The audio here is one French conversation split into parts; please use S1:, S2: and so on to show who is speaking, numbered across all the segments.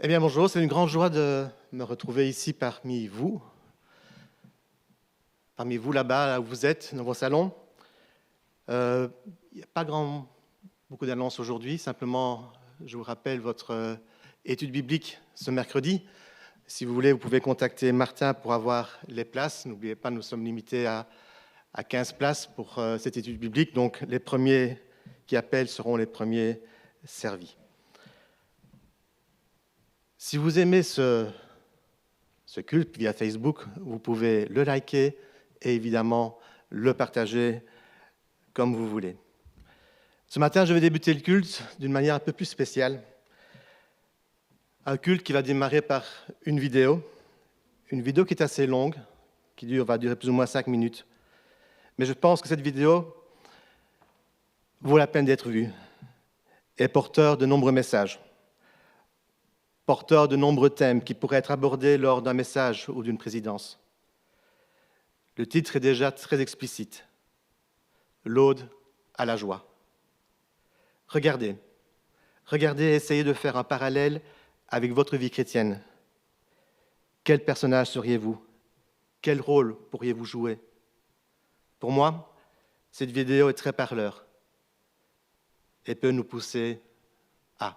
S1: Eh bien, bonjour, c'est une grande joie de me retrouver ici parmi vous là-bas, là où vous êtes, dans vos salons. Il n'y a pas beaucoup d'annonces aujourd'hui, simplement, je vous rappelle votre étude biblique ce mercredi. Si vous voulez, vous pouvez contacter Martin pour avoir les places. N'oubliez pas, nous sommes limités à 15 places pour cette étude biblique, donc les premiers qui appellent seront les premiers servis. Si vous aimez ce culte via Facebook, vous pouvez le liker et évidemment le partager comme vous voulez. Ce matin, je vais débuter le culte d'une manière un peu plus spéciale. Un culte qui va démarrer par une vidéo qui est assez longue, va durer plus ou moins 5 minutes. Mais je pense que cette vidéo vaut la peine d'être vue, est porteur de nombreux messages, porteur de nombreux thèmes qui pourraient être abordés lors d'un message ou d'une présidence. Le titre est déjà très explicite. L'Aude à la joie. Regardez et essayez de faire un parallèle avec votre vie chrétienne. Quel personnage seriez-vous? Quel rôle pourriez-vous jouer? Pour moi, cette vidéo est très parleur et peut nous pousser à.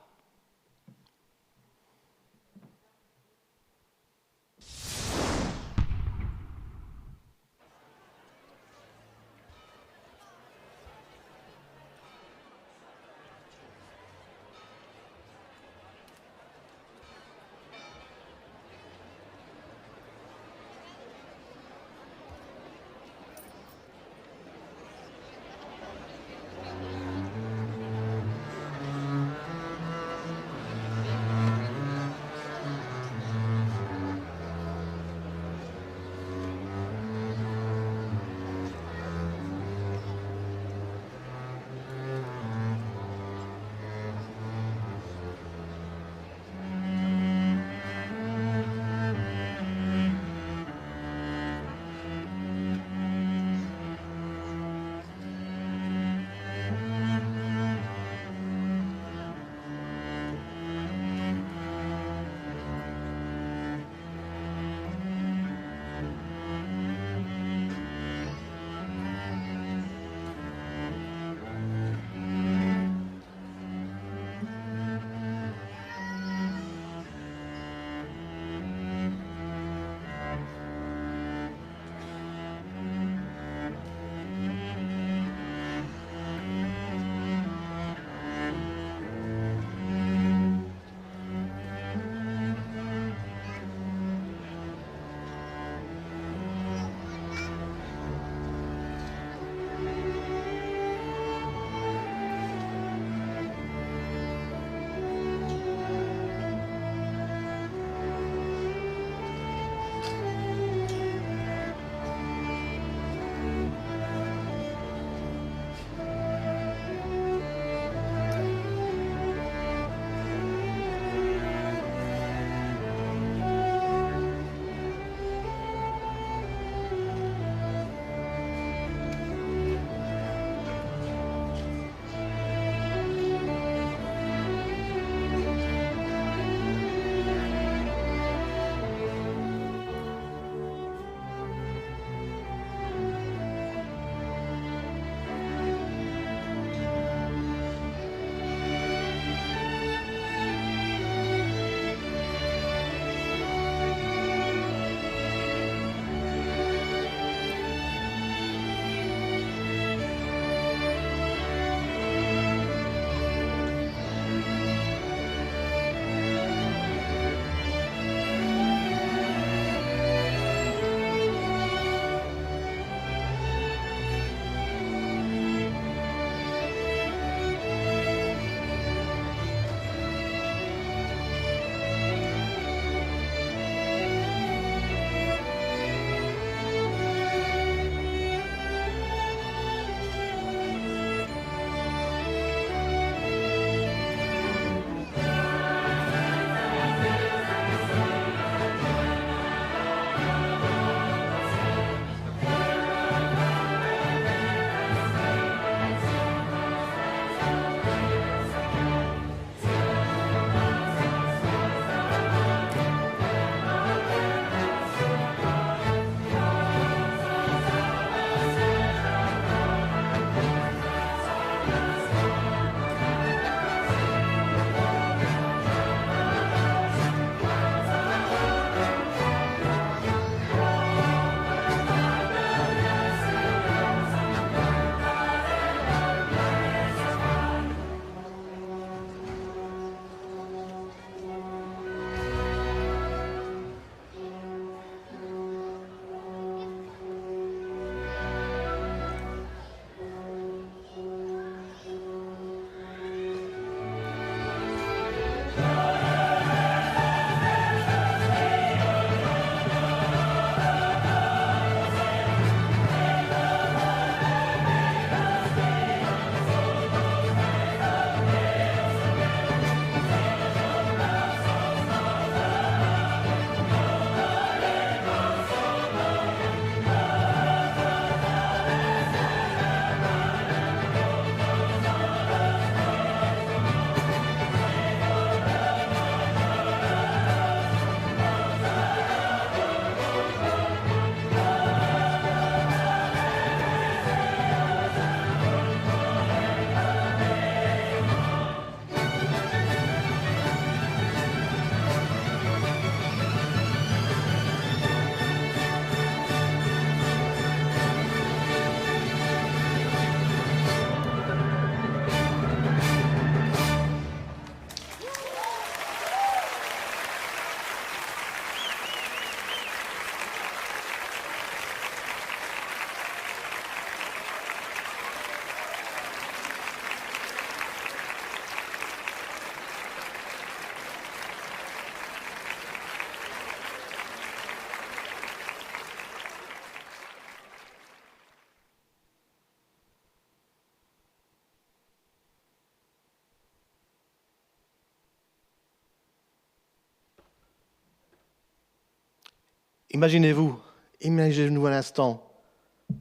S1: Imaginez-nous un instant,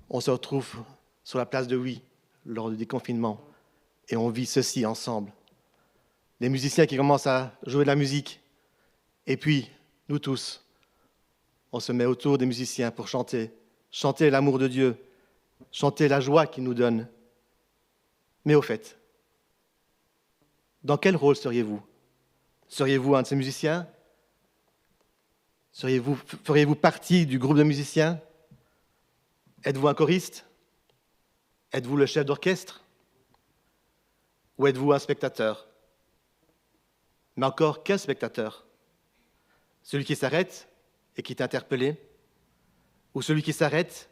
S1: on se retrouve sur la place de Oui lors du déconfinement et on vit ceci ensemble. Les musiciens qui commencent à jouer de la musique et puis nous tous, on se met autour des musiciens pour chanter l'amour de Dieu, chanter la joie qu'il nous donne. Mais au fait, dans quel rôle seriez-vous? Seriez-vous un de ces musiciens? Feriez-vous partie du groupe de musiciens? Êtes-vous un choriste? Êtes-vous le chef d'orchestre? Ou êtes-vous un spectateur? Mais encore, quel spectateur? Celui qui s'arrête et qui est interpellé? Ou celui qui s'arrête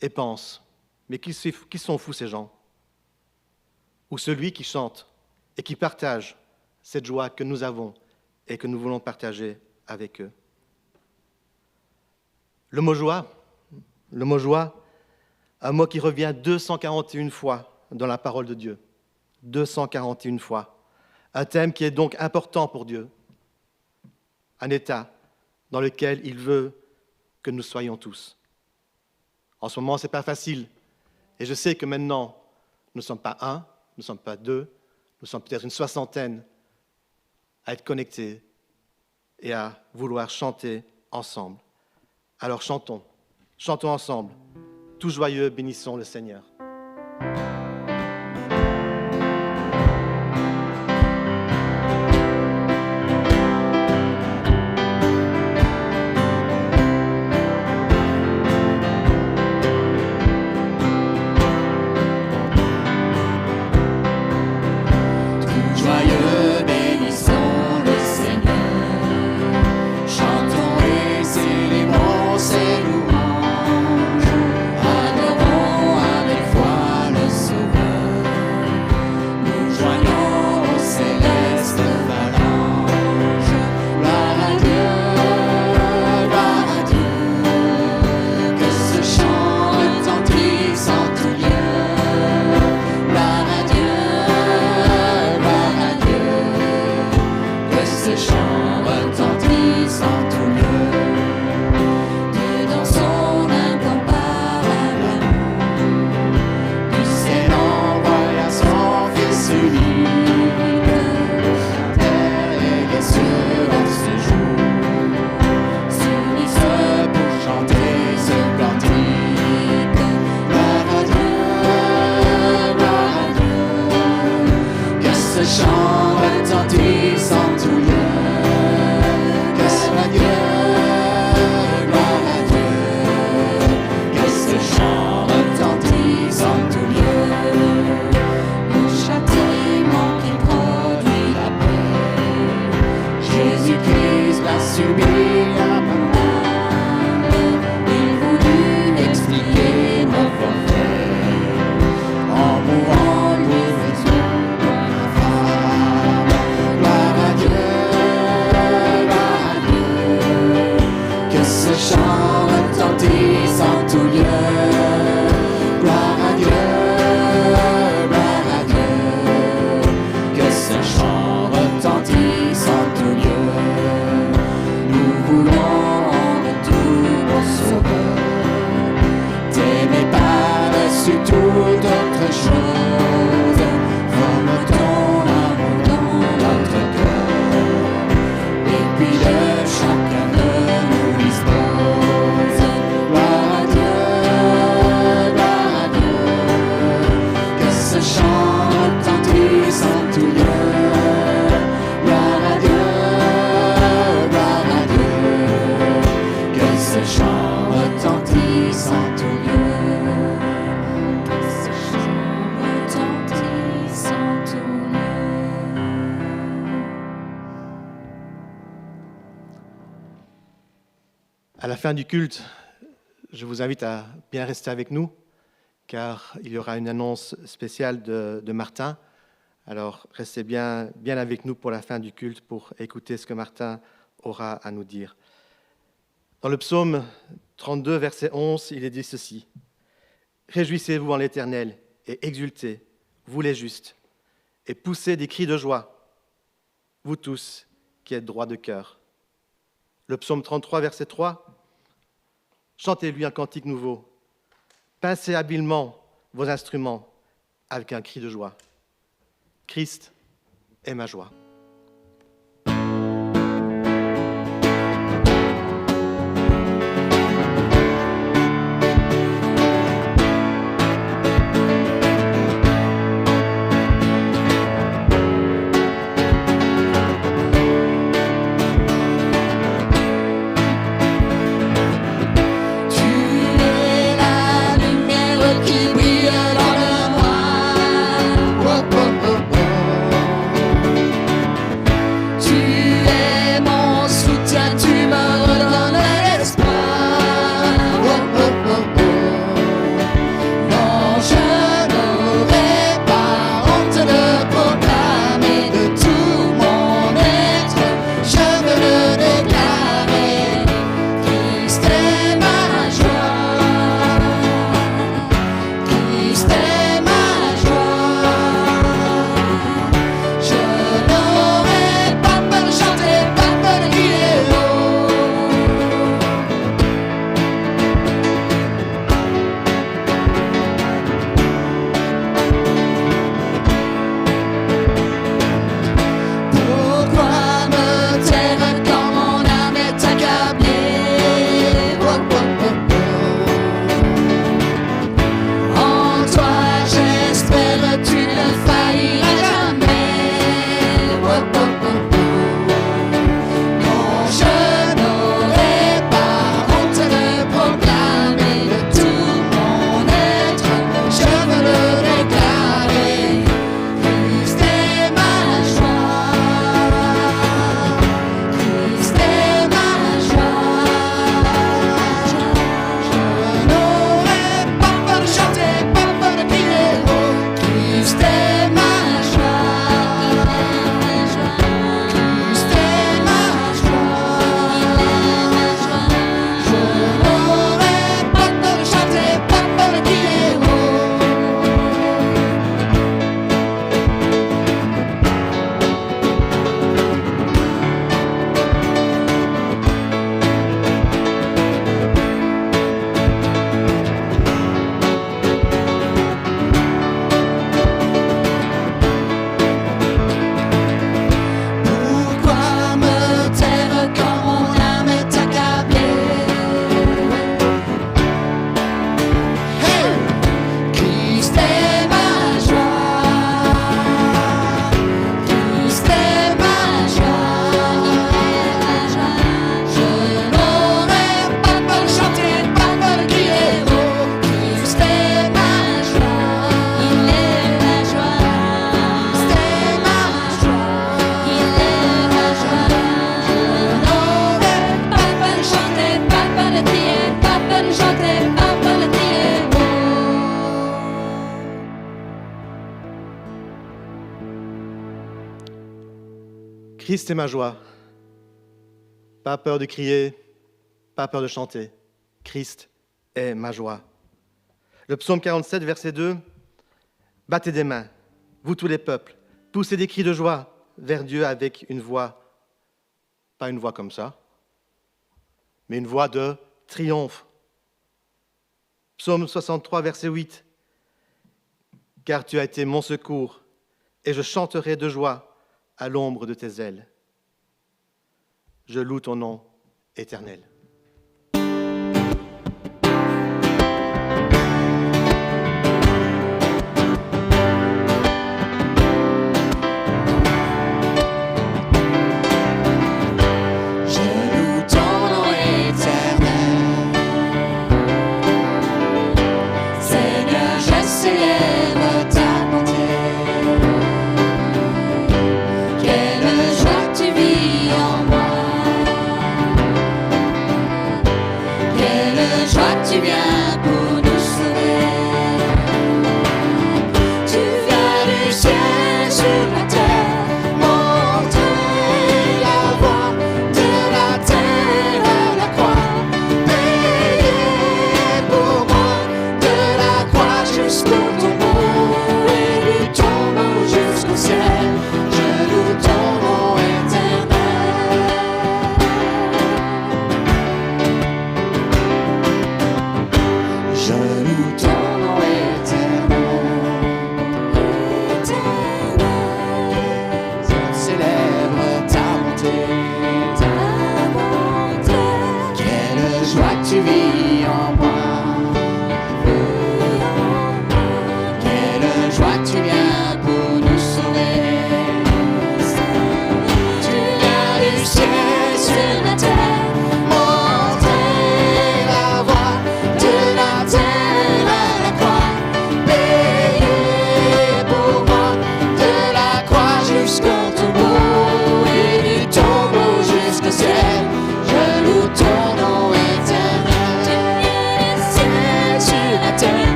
S1: et pense, mais qui sont fous ces gens? Ou celui qui chante et qui partage cette joie que nous avons et que nous voulons partager avec eux? Le mot joie, un mot qui revient 241 fois dans la parole de Dieu. 241 fois. Un thème qui est donc important pour Dieu. Un état dans lequel il veut que nous soyons tous. En ce moment, ce n'est pas facile. Et je sais que maintenant, nous ne sommes pas un, nous ne sommes pas deux, nous sommes peut-être une soixantaine à être connectés et à vouloir chanter ensemble. Alors chantons ensemble. Tout joyeux, bénissons le Seigneur. À la fin du culte, je vous invite à bien rester avec nous, car il y aura une annonce spéciale de Martin. Alors, restez bien avec nous pour la fin du culte, pour écouter ce que Martin aura à nous dire. Dans le psaume 32, verset 11, il est dit ceci. « Réjouissez-vous en l'Éternel et exultez, vous les justes, et poussez des cris de joie, vous tous qui êtes droits de cœur. » Le psaume 33, verset 3, chantez-lui un cantique nouveau. Pincez habilement vos instruments avec un cri de joie. Christ est ma joie. Christ est ma joie. Pas peur de crier, pas peur de chanter. Christ est ma joie. Le psaume 47, verset 2. Battez des mains, vous tous les peuples, poussez des cris de joie vers Dieu avec une voix, pas une voix comme ça, mais une voix de triomphe. Psaume 63, verset 8. Car tu as été mon secours, et je chanterai de joie à l'ombre de tes ailes. Je loue ton nom éternel.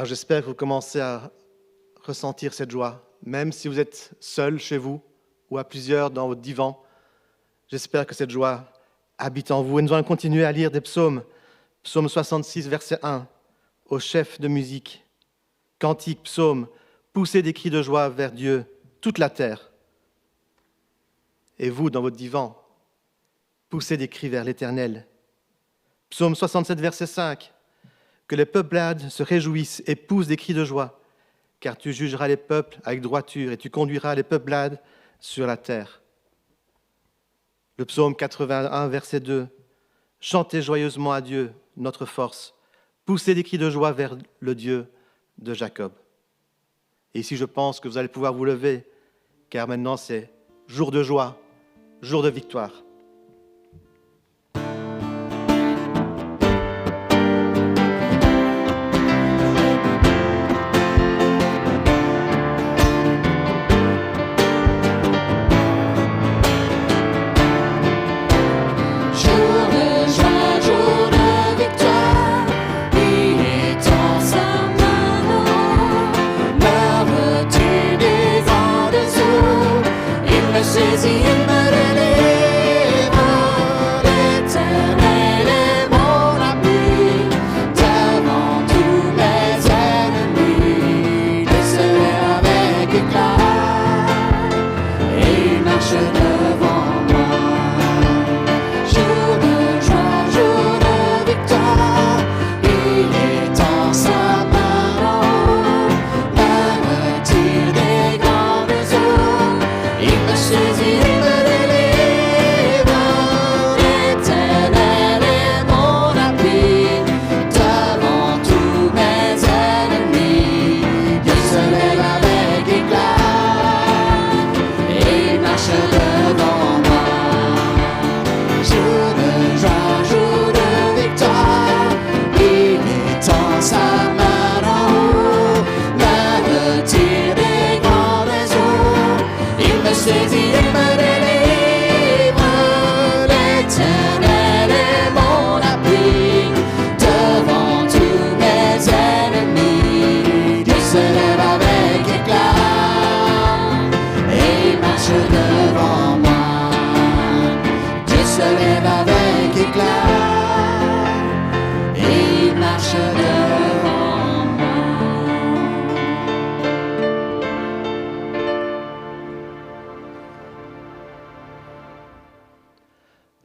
S1: Alors j'espère que vous commencez à ressentir cette joie, même si vous êtes seul chez vous ou à plusieurs dans votre divan. J'espère que cette joie habite en vous. Et nous allons continuer à lire des psaumes. Psaume 66, verset 1, au chef de musique. Cantique, psaume, poussez des cris de joie vers Dieu, toute la terre. Et vous, dans votre divan, poussez des cris vers l'Éternel. Psaume 67, verset 5, que les peuplades se réjouissent et poussent des cris de joie, car tu jugeras les peuples avec droiture et tu conduiras les peuplades sur la terre. Le psaume 81, verset 2, chantez joyeusement à Dieu, notre force, poussez des cris de joie vers le Dieu de Jacob. Et ici, je pense que vous allez pouvoir vous lever, car maintenant c'est jour de joie, jour de victoire.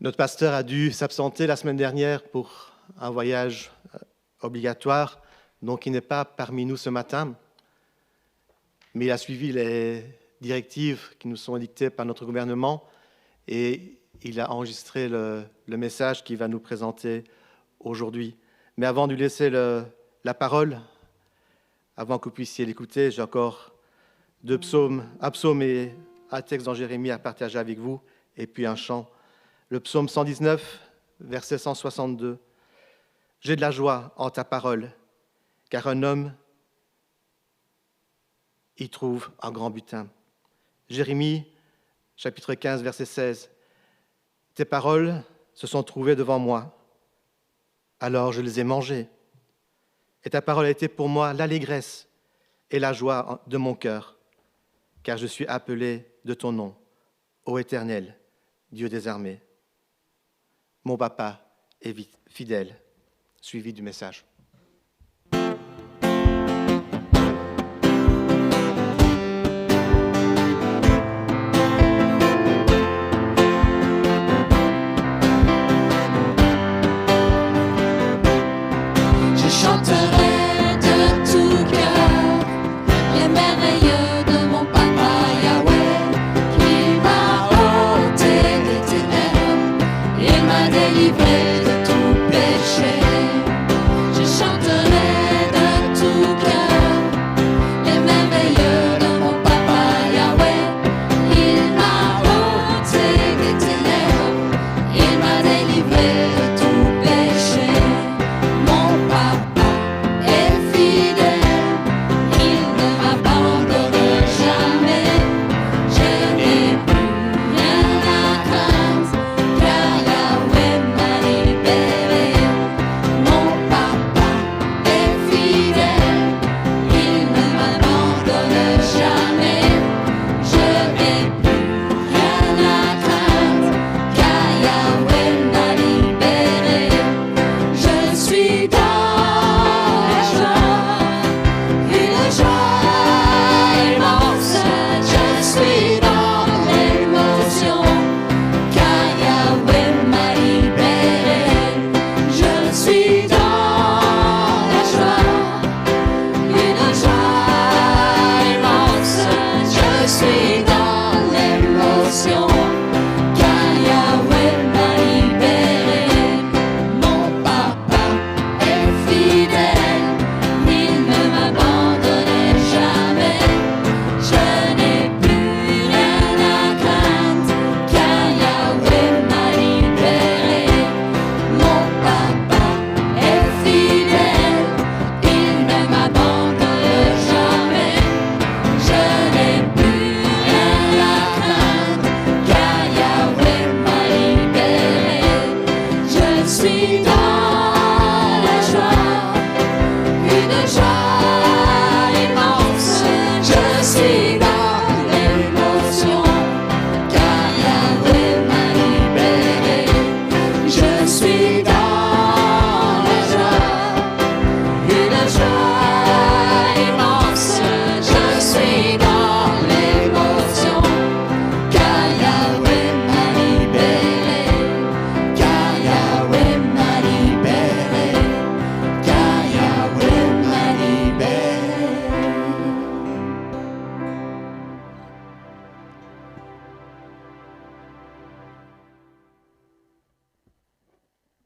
S1: Notre pasteur a dû s'absenter la semaine dernière pour un voyage obligatoire, donc il n'est pas parmi nous ce matin, mais il a suivi les directives qui nous sont dictées par notre gouvernement et il a enregistré le message qu'il va nous présenter aujourd'hui. Mais avant de lui laisser la parole, avant que vous puissiez l'écouter, j'ai encore un psaume et un texte dans Jérémie à partager avec vous, et puis un chant. Le psaume 119, verset 162. « J'ai de la joie en ta parole, car un homme y trouve un grand butin. » Jérémie, chapitre 15, verset 16. « Tes paroles se sont trouvées devant moi, alors je les ai mangées. Et ta parole a été pour moi l'allégresse et la joie de mon cœur, car je suis appelé de ton nom, ô Éternel, Dieu des armées. » Mon papa est fidèle, suivi du message.
S2: Je chanterai de tout cœur les merveilleux de mon papa Yahweh, qui m'a ôté des ténèbres et m'a délivré de tout péché. Je suis dans l'émotion, car Yahweh m'a libéré. Je suis dans la joie, une joie immense. Je suis dans l'émotion, car Yahweh m'a libéré, car Yahweh m'a libéré, car Yahweh m'a libéré.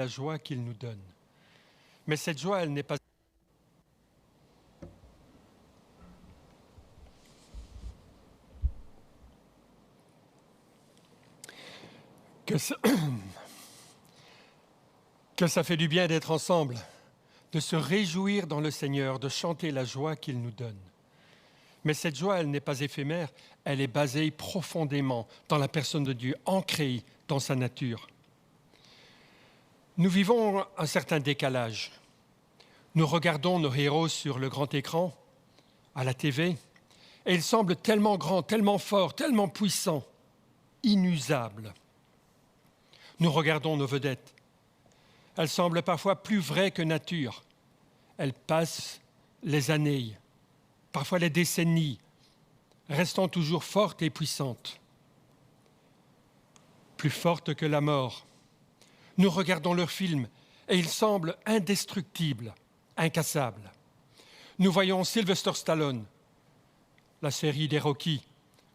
S3: La joie qu'il nous donne. Mais cette joie, elle n'est pas... que ça fait du bien d'être ensemble, de se réjouir dans le Seigneur, de chanter la joie qu'il nous donne. Mais cette joie, elle n'est pas éphémère, elle est basée profondément dans la personne de Dieu, ancrée dans sa nature. Nous vivons un certain décalage. Nous regardons nos héros sur le grand écran, à la TV, et ils semblent tellement grands, tellement forts, tellement puissants, inusables. Nous regardons nos vedettes. Elles semblent parfois plus vraies que nature. Elles passent les années, parfois les décennies, restant toujours fortes et puissantes. Plus fortes que la mort. Nous regardons leurs films et ils semblent indestructibles, incassables. Nous voyons Sylvester Stallone, la série des Rocky.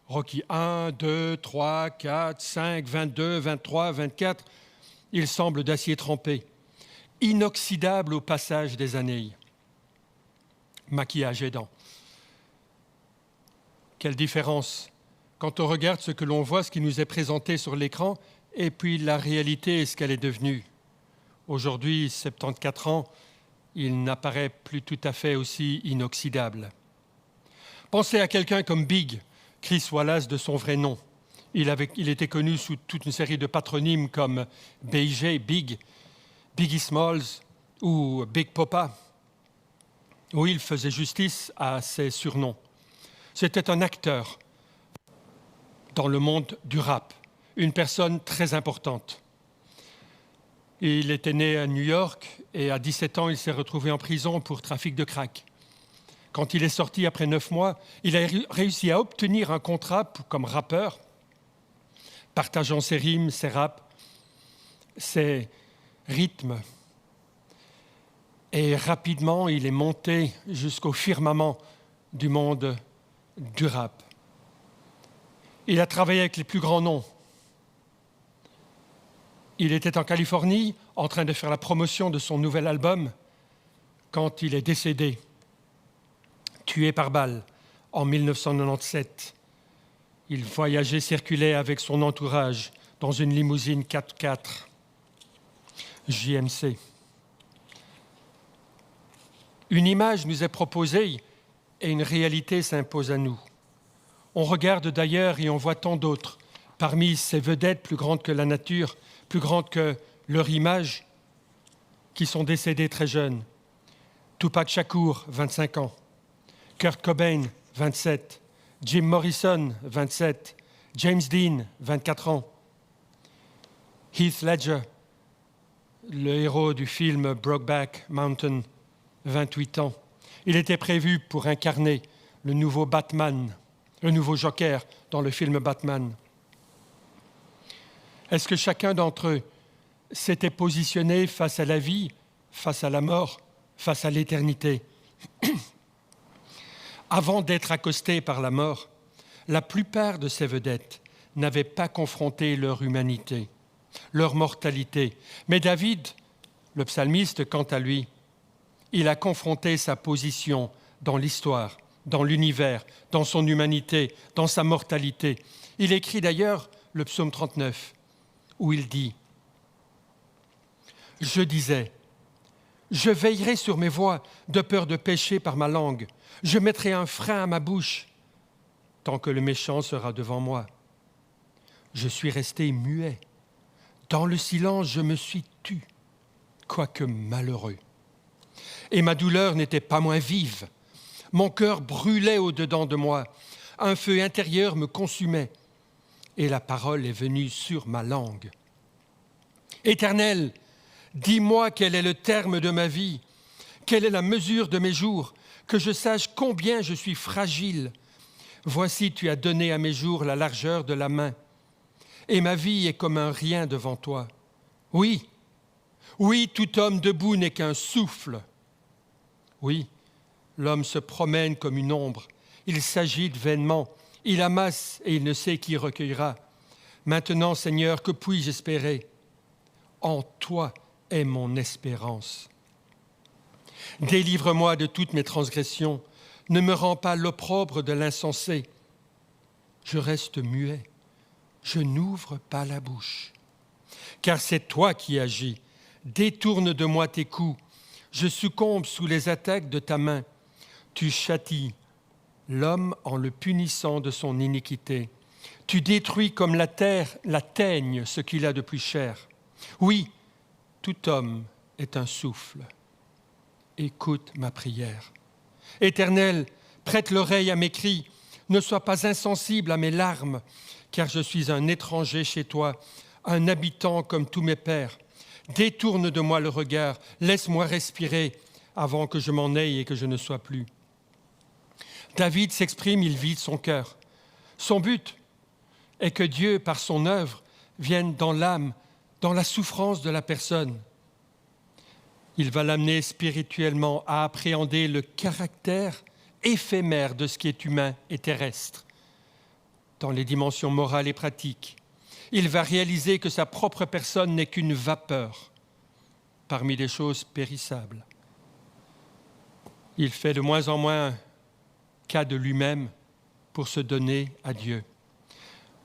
S3: Rocky 1, 2, 3, 4, 5, 22, 23, 24. Il semble d'acier trempé, inoxydable au passage des années. Maquillage aidant. Quelle différence quand on regarde ce que l'on voit, ce qui nous est présenté sur l'écran, et puis la réalité est ce qu'elle est devenue. Aujourd'hui, 74 ans, il n'apparaît plus tout à fait aussi inoxydable. Pensez à quelqu'un comme Big, Chris Wallace de son vrai nom. Il était connu sous toute une série de patronymes comme BJ, Big, Biggie Smalls ou Big Papa, où il faisait justice à ses surnoms. C'était un acteur dans le monde du rap, une personne très importante. Il était né à New York et à 17 ans, il s'est retrouvé en prison pour trafic de crack. Quand il est sorti après 9 mois, il a réussi à obtenir un contrat comme rappeur, partageant ses rimes, ses raps, ses rythmes. Et rapidement, il est monté jusqu'au firmament du monde du rap. Il a travaillé avec les plus grands noms. Il était en Californie en train de faire la promotion de son nouvel album quand il est décédé, tué par balle en 1997. Il voyageait, circulait avec son entourage dans une limousine 4x4 JMC. Une image nous est proposée et une réalité s'impose à nous. On regarde d'ailleurs et on voit tant d'autres, parmi ces vedettes plus grandes que la nature, plus grandes que leur image, qui sont décédées très jeunes. Tupac Shakur, 25 ans. Kurt Cobain, 27. Jim Morrison, 27. James Dean, 24 ans. Heath Ledger, le héros du film Brokeback Mountain, 28 ans. Il était prévu pour incarner le nouveau Batman, le nouveau Joker dans le film Batman. Est-ce que chacun d'entre eux s'était positionné face à la vie, face à la mort, face à l'éternité? Avant d'être accostés par la mort, la plupart de ces vedettes n'avaient pas confronté leur humanité, leur mortalité. Mais David, le psalmiste, quant à lui, il a confronté sa position dans l'histoire, dans l'univers, dans son humanité, dans sa mortalité. Il écrit d'ailleurs le psaume 39, où il dit « Je disais, je veillerai sur mes voies de peur de pécher par ma langue. Je mettrai un frein à ma bouche tant que le méchant sera devant moi. Je suis resté muet. Dans le silence, je me suis tu, quoique malheureux. Et ma douleur n'était pas moins vive. Mon cœur brûlait au-dedans de moi. un feu intérieur me consumait, et la parole est venue sur ma langue. Éternel, dis-moi quel est le terme de ma vie, quelle est la mesure de mes jours, que je sache combien je suis fragile. Voici, tu as donné à mes jours la largeur de la main, et ma vie est comme un rien devant toi. Oui, oui, tout homme debout n'est qu'un souffle. Oui, l'homme se promène comme une ombre, il s'agite vainement, il amasse et il ne sait qui recueillera. Maintenant, Seigneur, que puis-je espérer? En toi est mon espérance. Délivre-moi de toutes mes transgressions, ne me rends pas l'opprobre de l'insensé. Je reste muet, je n'ouvre pas la bouche. Car c'est toi qui agis, détourne de moi tes coups, je succombe sous les attaques de ta main. Tu châties l'homme en le punissant de son iniquité. Tu détruis comme la terre, la teigne, ce qu'il a de plus cher. Oui, tout homme est un souffle. Écoute ma prière. Éternel, prête l'oreille à mes cris, ne sois pas insensible à mes larmes, car je suis un étranger chez toi, un habitant comme tous mes pères. Détourne de moi le regard, laisse-moi respirer avant que je m'en aille et que je ne sois plus. David s'exprime, il vide son cœur. Son but est que Dieu, par son œuvre, vienne dans l'âme, dans la souffrance de la personne. Il va l'amener spirituellement à appréhender le caractère éphémère de ce qui est humain et terrestre, dans les dimensions morales et pratiques. Il va réaliser que sa propre personne n'est qu'une vapeur parmi les choses périssables. Il fait de moins en moins cas de lui-même pour se donner à Dieu.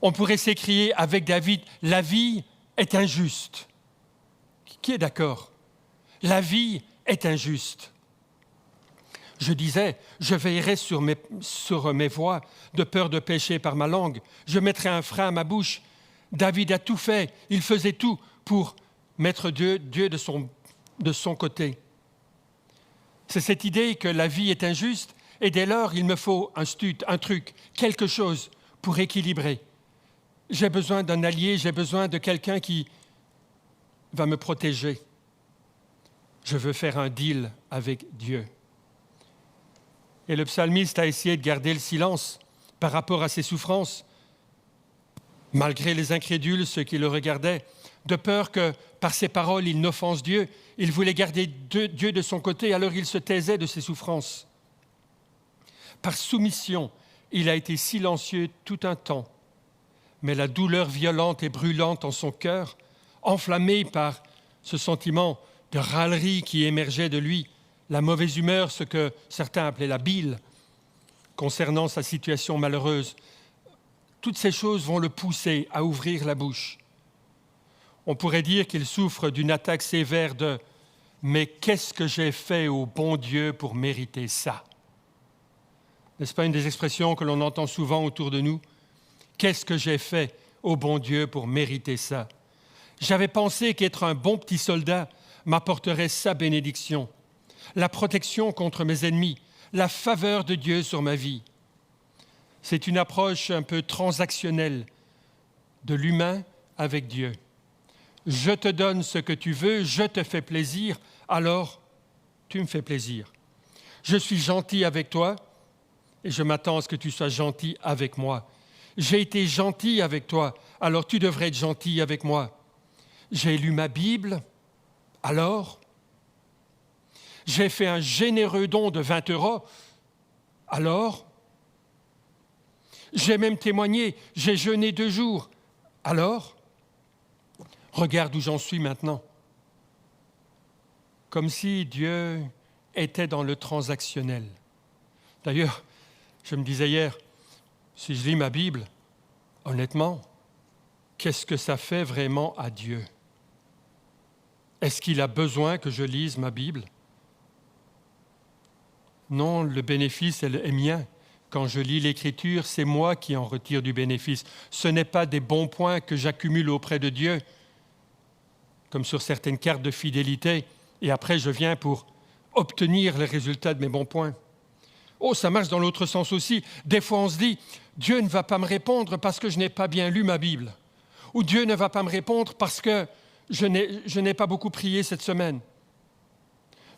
S3: On pourrait s'écrier avec David, « La vie est injuste ». Qui est d'accord? La vie est injuste. Je disais, je veillerai sur mes voies, de peur de pécher par ma langue. Je mettrai un frein à ma bouche. David a tout fait, il faisait tout pour mettre Dieu de son côté. C'est cette idée que la vie est injuste, et dès lors, il me faut un truc, quelque chose pour équilibrer. J'ai besoin d'un allié, j'ai besoin de quelqu'un qui va me protéger. Je veux faire un deal avec Dieu. Et le psalmiste a essayé de garder le silence par rapport à ses souffrances, malgré les incrédules, ceux qui le regardaient, de peur que, par ses paroles, il n'offense Dieu. Il voulait garder Dieu de son côté, alors il se taisait de ses souffrances. Par soumission, il a été silencieux tout un temps, mais la douleur violente et brûlante en son cœur, enflammée par ce sentiment de râlerie qui émergeait de lui, la mauvaise humeur, ce que certains appelaient la bile, concernant sa situation malheureuse, toutes ces choses vont le pousser à ouvrir la bouche. On pourrait dire qu'il souffre d'une attaque sévère de « Mais qu'est-ce que j'ai fait au bon Dieu pour mériter ça ?» N'est-ce pas une des expressions que l'on entend souvent autour de nous? Qu'est-ce que j'ai fait au bon Dieu pour mériter ça? J'avais pensé qu'être un bon petit soldat m'apporterait sa bénédiction, la protection contre mes ennemis, la faveur de Dieu sur ma vie. C'est une approche un peu transactionnelle de l'humain avec Dieu. Je te donne ce que tu veux, je te fais plaisir, alors tu me fais plaisir. Je suis gentil avec toi et je m'attends à ce que tu sois gentil avec moi. J'ai été gentil avec toi, alors tu devrais être gentil avec moi. J'ai lu ma Bible, alors j'ai fait un généreux don de 20 €, alors j'ai même témoigné, j'ai jeûné 2 jours, alors regarde où j'en suis maintenant. Comme si Dieu était dans le transactionnel. D'ailleurs, je me disais hier, si je lis ma Bible, honnêtement, qu'est-ce que ça fait vraiment à Dieu? Est-ce qu'il a besoin que je lise ma Bible? Non, le bénéfice est mien. Quand je lis l'Écriture, c'est moi qui en retire du bénéfice. Ce n'est pas des bons points que j'accumule auprès de Dieu, comme sur certaines cartes de fidélité, et après je viens pour obtenir les résultats de mes bons points. Oh, ça marche dans l'autre sens aussi. Des fois, on se dit, Dieu ne va pas me répondre parce que je n'ai pas bien lu ma Bible. Ou Dieu ne va pas me répondre parce que je n'ai pas beaucoup prié cette semaine.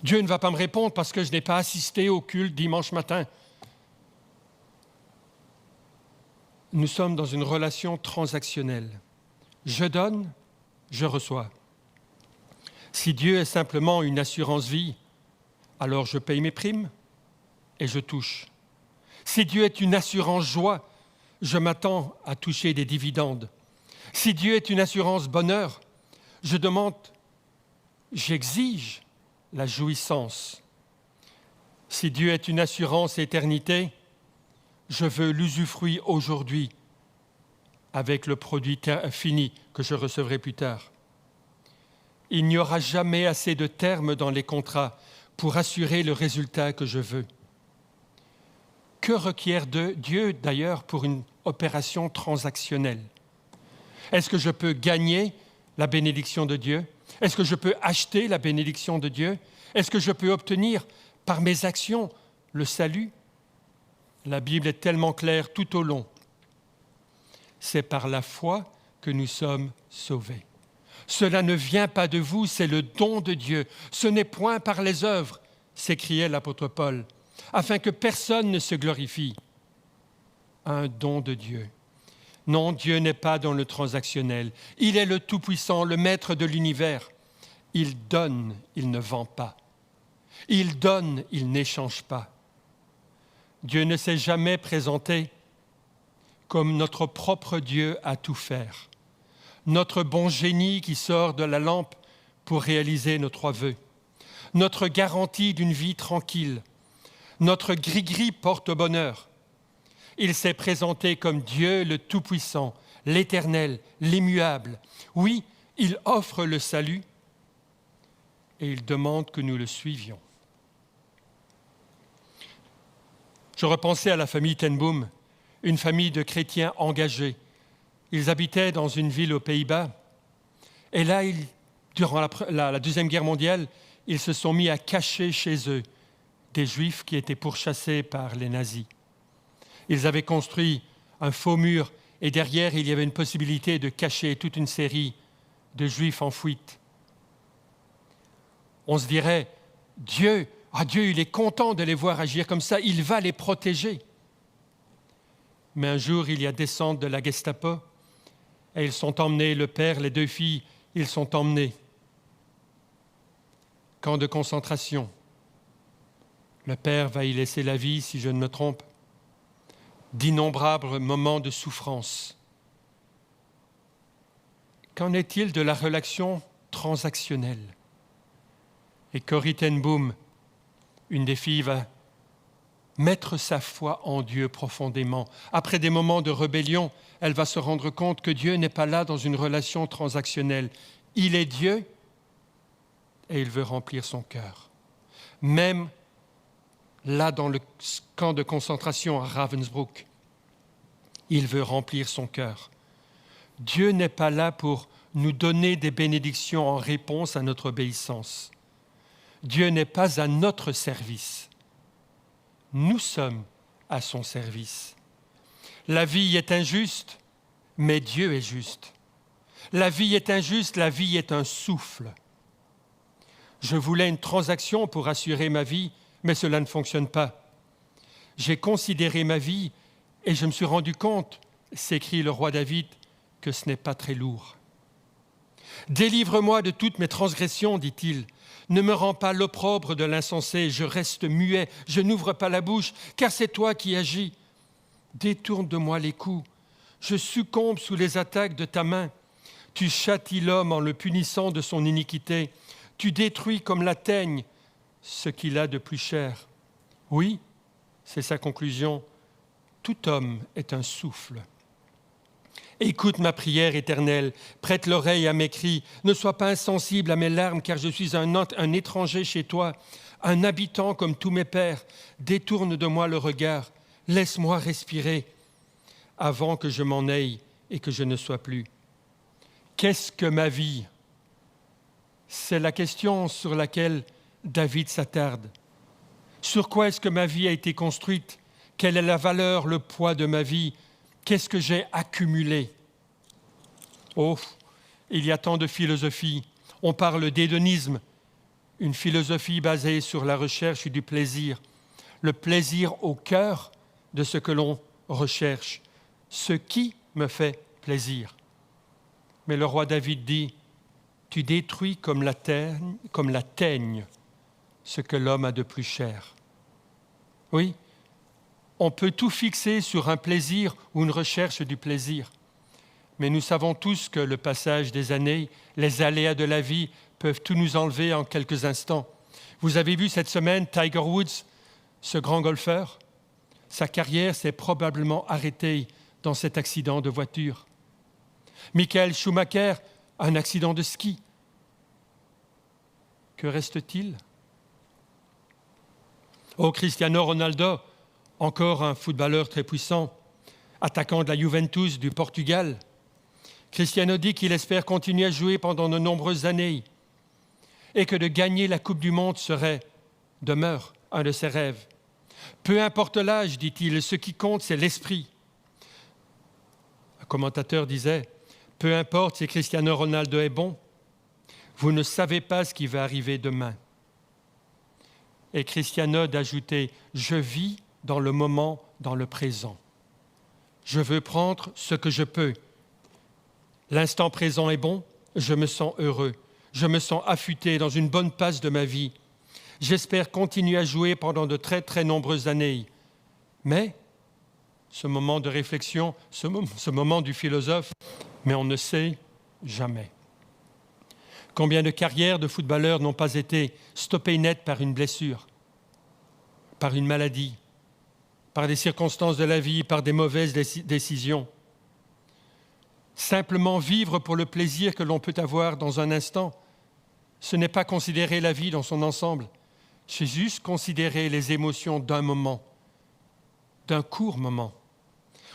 S3: Dieu ne va pas me répondre parce que je n'ai pas assisté au culte dimanche matin. Nous sommes dans une relation transactionnelle. Je donne, je reçois. Si Dieu est simplement une assurance vie, alors je paye mes primes et je touche. Si Dieu est une assurance joie, je m'attends à toucher des dividendes. Si Dieu est une assurance bonheur, je demande, j'exige la jouissance. Si Dieu est une assurance éternité, je veux l'usufruit aujourd'hui avec le produit fini que je recevrai plus tard. Il n'y aura jamais assez de termes dans les contrats pour assurer le résultat que je veux. Que requiert Dieu d'ailleurs pour une opération transactionnelle? Est-ce que je peux gagner la bénédiction de Dieu? Est-ce que je peux acheter la bénédiction de Dieu? Est-ce que je peux obtenir par mes actions le salut? La Bible est tellement claire tout au long. C'est par la foi que nous sommes sauvés. Cela ne vient pas de vous, c'est le don de Dieu. Ce n'est point par les œuvres, s'écriait l'apôtre Paul, afin que personne ne se glorifie. Un don de Dieu. Non, Dieu n'est pas dans le transactionnel. Il est le Tout-Puissant, le Maître de l'univers. Il donne, il ne vend pas. Il donne, il n'échange pas. Dieu ne s'est jamais présenté comme notre propre Dieu à tout faire. Notre bon génie qui sort de la lampe pour réaliser nos 3 vœux. Notre garantie d'une vie tranquille. Notre gris-gris porte-bonheur. Il s'est présenté comme Dieu le Tout-Puissant, l'Éternel, l'Immuable. Oui, il offre le salut et il demande que nous le suivions. Je repensais à la famille Ten Boom, une famille de chrétiens engagés. Ils habitaient dans une ville aux Pays-Bas. Et là, durant la Deuxième Guerre mondiale, ils se sont mis à cacher chez eux des Juifs qui étaient pourchassés par les nazis. Ils avaient construit un faux mur et derrière, il y avait une possibilité de cacher toute une série de Juifs en fuite. On se dirait, Dieu, il est content de les voir agir comme ça, il va les protéger. Mais un jour, il y a descente de la Gestapo et ils sont emmenés, le père, les 2 filles, ils sont emmenés. Camp de concentration. Le père va y laisser la vie, si je ne me trompe. D'innombrables moments de souffrance. Qu'en est-il de la relation transactionnelle? Et Corrie Ten Boom, une des filles, va mettre sa foi en Dieu profondément. Après des moments de rébellion, elle va se rendre compte que Dieu n'est pas là dans une relation transactionnelle. Il est Dieu et il veut remplir son cœur. Même là, dans le camp de concentration à Ravensbrück, il veut remplir son cœur. Dieu n'est pas là pour nous donner des bénédictions en réponse à notre obéissance. Dieu n'est pas à notre service. Nous sommes à son service. La vie est injuste, mais Dieu est juste. La vie est injuste, la vie est un souffle. Je voulais une transaction pour assurer ma vie, mais cela ne fonctionne pas. J'ai considéré ma vie et je me suis rendu compte, s'écrie le roi David, que ce n'est pas très lourd. Délivre-moi de toutes mes transgressions, dit-il. Ne me rends pas l'opprobre de l'insensé, je reste muet, je n'ouvre pas la bouche, car c'est toi qui agis. Détourne de moi les coups, je succombe sous les attaques de ta main. Tu châties l'homme en le punissant de son iniquité. Tu détruis comme la teigne ce qu'il a de plus cher. Oui, c'est sa conclusion, tout homme est un souffle. Écoute ma prière éternelle, prête l'oreille à mes cris, ne sois pas insensible à mes larmes, car je suis un étranger chez toi, un habitant comme tous mes pères. Détourne de moi le regard, laisse-moi respirer, avant que je m'en aille et que je ne sois plus. Qu'est-ce que ma vie? C'est la question sur laquelle David s'attarde. Sur quoi est-ce que ma vie a été construite? Quelle est la valeur, le poids de ma vie Qu'est-ce que j'ai accumulé? Oh, il y a tant de philosophies. On parle d'hédonisme, une philosophie basée sur la recherche du plaisir. Le plaisir au cœur de ce que l'on recherche. Ce qui me fait plaisir. Mais le roi David dit, tu détruis comme la teigne ce que l'homme a de plus cher. Oui, on peut tout fixer sur un plaisir ou une recherche du plaisir. Mais nous savons tous que le passage des années, les aléas de la vie peuvent tout nous enlever en quelques instants. Vous avez vu cette semaine Tiger Woods, ce grand golfeur? Sa carrière s'est probablement arrêtée dans cet accident de voiture. Michael Schumacher, un accident de ski. Que reste-t-il? Oh, Cristiano Ronaldo, encore un footballeur très puissant, attaquant de la Juventus du Portugal. Cristiano dit qu'il espère continuer à jouer pendant de nombreuses années et que de gagner la Coupe du Monde demeure un de ses rêves. Peu importe l'âge, dit-il, ce qui compte, c'est l'esprit. Un commentateur disait, peu importe si Cristiano Ronaldo est bon, vous ne savez pas ce qui va arriver demain. Et Cristiano d'ajouter, je vis dans le moment, dans le présent. Je veux prendre ce que je peux. L'instant présent est bon, je me sens heureux. Je me sens affûté dans une bonne passe de ma vie. J'espère continuer à jouer pendant de très, très nombreuses années. Mais, ce moment de réflexion, ce moment du philosophe, mais on ne sait jamais. Combien de carrières de footballeurs n'ont pas été stoppées net par une blessure, par une maladie, par des circonstances de la vie, par des mauvaises décisions. Simplement vivre pour le plaisir que l'on peut avoir dans un instant, ce n'est pas considérer la vie dans son ensemble, c'est juste considérer les émotions d'un moment, d'un court moment.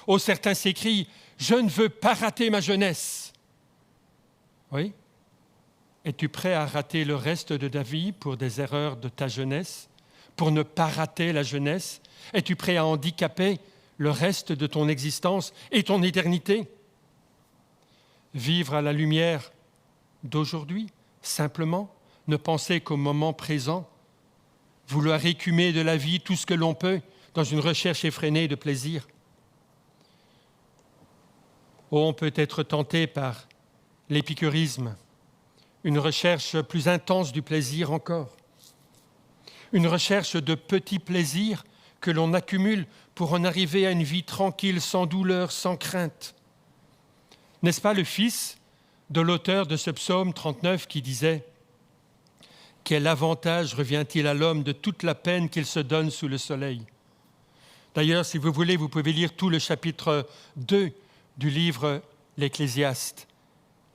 S3: Oh, certains s'écrient « Je ne veux pas rater ma jeunesse ». Oui? Es-tu prêt à rater le reste de ta vie pour des erreurs de ta jeunesse, pour ne pas rater la jeunesse? Es-tu prêt à handicaper le reste de ton existence et ton éternité? Vivre à la lumière d'aujourd'hui, simplement, ne penser qu'au moment présent, vouloir écumer de la vie tout ce que l'on peut dans une recherche effrénée de plaisir. Oh, on peut être tenté par l'épicurisme, une recherche plus intense du plaisir encore, une recherche de petits plaisirs que l'on accumule pour en arriver à une vie tranquille, sans douleur, sans crainte. N'est-ce pas le fils de l'auteur de ce psaume 39 qui disait « Quel avantage revient-il à l'homme de toute la peine qu'il se donne sous le soleil ?» D'ailleurs, si vous voulez, vous pouvez lire tout le chapitre 2 du livre L'Ecclésiaste.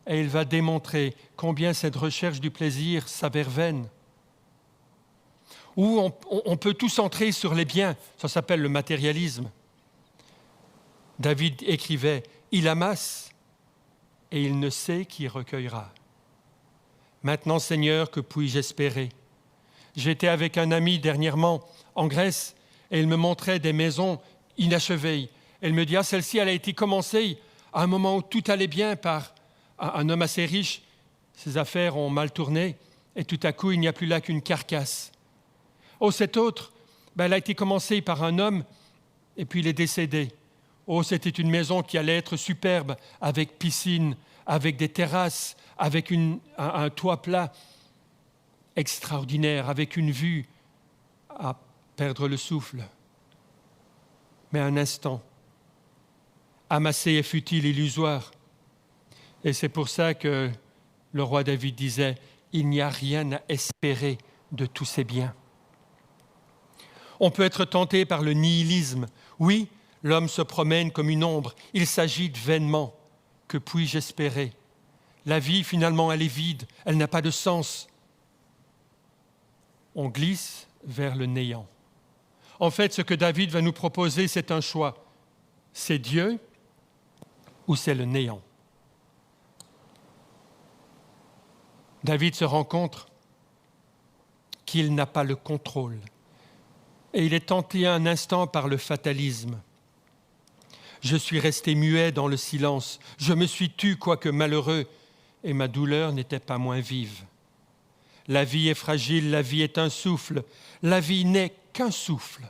S3: Et il va démontrer combien cette recherche du plaisir s'avère vaine. Où on peut tout centrer sur les biens, ça s'appelle le matérialisme. David écrivait « Il amasse et il ne sait qui recueillera. Maintenant, Seigneur, que puis-je espérer? J'étais avec un ami dernièrement en Grèce et il me montrait des maisons inachevées. Elle me dit « Ah, celle-ci, elle a été commencée à un moment où tout allait bien par un homme assez riche. Ses affaires ont mal tourné et tout à coup, il n'y a plus là qu'une carcasse. Oh, cette autre, elle a été commencée par un homme et puis il est décédé. Oh, c'était une maison qui allait être superbe, avec piscine, avec des terrasses, avec un toit plat extraordinaire, avec une vue à perdre le souffle. Mais un instant, amassé et futile, illusoire. Et c'est pour ça que le roi David disait « Il n'y a rien à espérer de tous ces biens ». On peut être tenté par le nihilisme. Oui, l'homme se promène comme une ombre, il s'agite vainement. Que puis-je espérer? La vie, finalement, elle est vide, elle n'a pas de sens. On glisse vers le néant. En fait, ce que David va nous proposer, c'est un choix. C'est Dieu ou c'est le néant? David se rend compte qu'il n'a pas le contrôle. Et il est tenté un instant par le fatalisme. Je suis resté muet dans le silence. Je me suis tu, quoique malheureux, et ma douleur n'était pas moins vive. La vie est fragile, la vie est un souffle. La vie n'est qu'un souffle.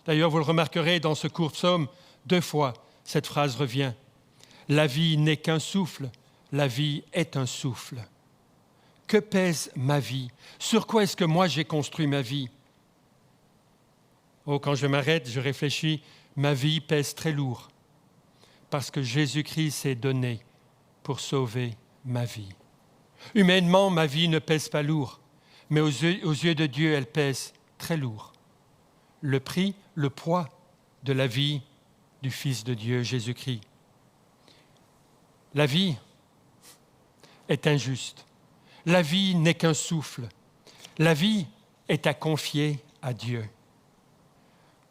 S3: D'ailleurs, vous le remarquerez dans ce court psaume, 2 fois, cette phrase revient. La vie n'est qu'un souffle, la vie est un souffle. Que pèse ma vie? Sur quoi est-ce que moi j'ai construit ma vie? Oh, quand je m'arrête, je réfléchis, ma vie pèse très lourd, parce que Jésus-Christ s'est donné pour sauver ma vie. Humainement, ma vie ne pèse pas lourd, mais aux yeux de Dieu, elle pèse très lourd. Le prix, le poids de la vie du Fils de Dieu, Jésus-Christ. La vie est injuste. La vie n'est qu'un souffle. La vie est à confier à Dieu.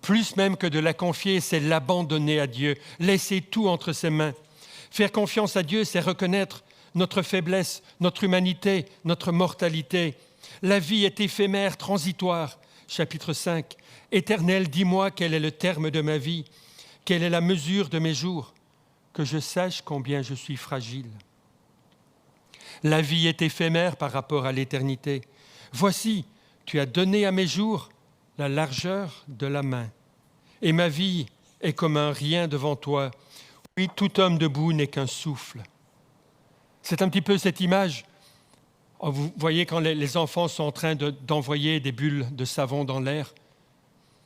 S3: Plus même que de la confier, c'est l'abandonner à Dieu, laisser tout entre ses mains. Faire confiance à Dieu, c'est reconnaître notre faiblesse, notre humanité, notre mortalité. La vie est éphémère, transitoire. Chapitre 5. Éternel, dis-moi quel est le terme de ma vie, quelle est la mesure de mes jours, que je sache combien je suis fragile. La vie est éphémère par rapport à l'éternité. Voici, tu as donné à mes jours la largeur de la main, et ma vie est comme un rien devant toi. Oui, tout homme debout n'est qu'un souffle. C'est un petit peu cette image. Vous voyez quand les enfants sont en train d'envoyer des bulles de savon dans l'air,